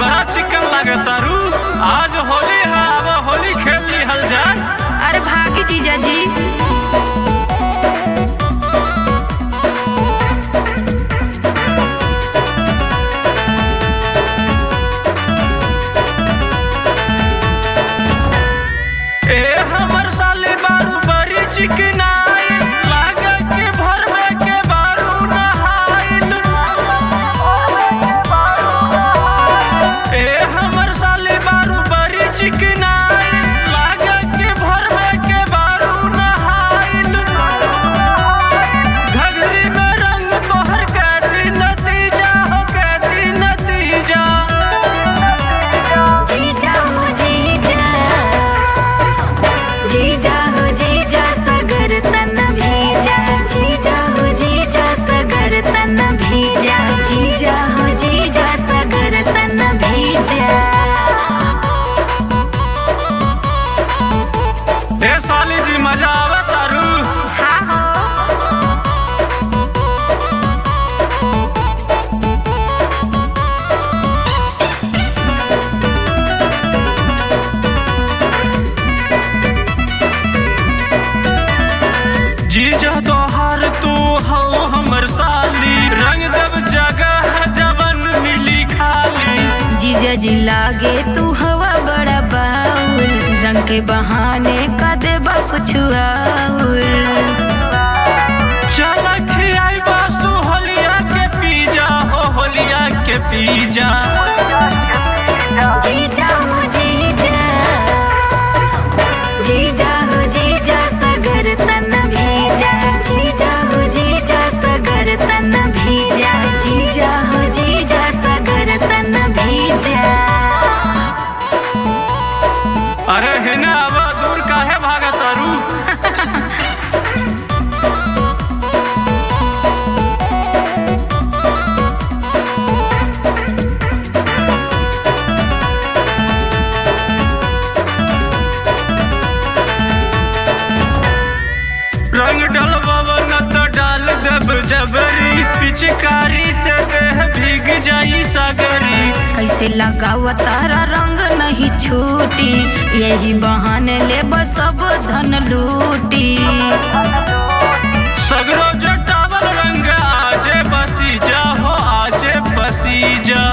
बड़ा चिकन लगे तारू। आज होली है, अब होली खेल लिहल जाए। अरे भागी जीजा जी। ए हमर साली बारू बड़ी चिकनाई लागे के भरवे के बारू नहाइल। ए हमर साली बारू बड़ी चिकनाई लागे के भरवे के बारू नहाइल। घघरी में रंग तोहर कैदी नतीजा हो, कैदी नतीजा। जीजा हो जीजा, जीजा हो जीजा सगर तन भीजा। जीजा हो जीजा सगर तन भीजा। जीजा हो जीजा सगर तन भीजा। ए साली जी मजा आवा तारू। हाँ हो। जीजा तोहार तू हो हमर साली, रंग देव जगह जवन मिली खाली। जीजा जी लागे तू हवा बड़ा बाउल, रंग के बहाने का देबा कुछ आउल। चल खियाई बासु होलिया के पीजा हो, होलिया के पीजा। जीजा हो जीजा, जीजा हो जीजा सगर तन भीजा। जीजा हो जीजा सगर तन भीजा। जीजा हो जीजा सगर तन भीजा। अरे हेना अब दूर काहे भागा तारू। रंग डलवाव न तो डाल देब जबरी, पिचकारी से देह भीग जाई सागरी। कैसे लगाव तारा रंग नहीं छूटी, यही बहाने ले सब धन लूटी। सगरो जटावल रंग आजे बसी जा हो, आजे बसी जा।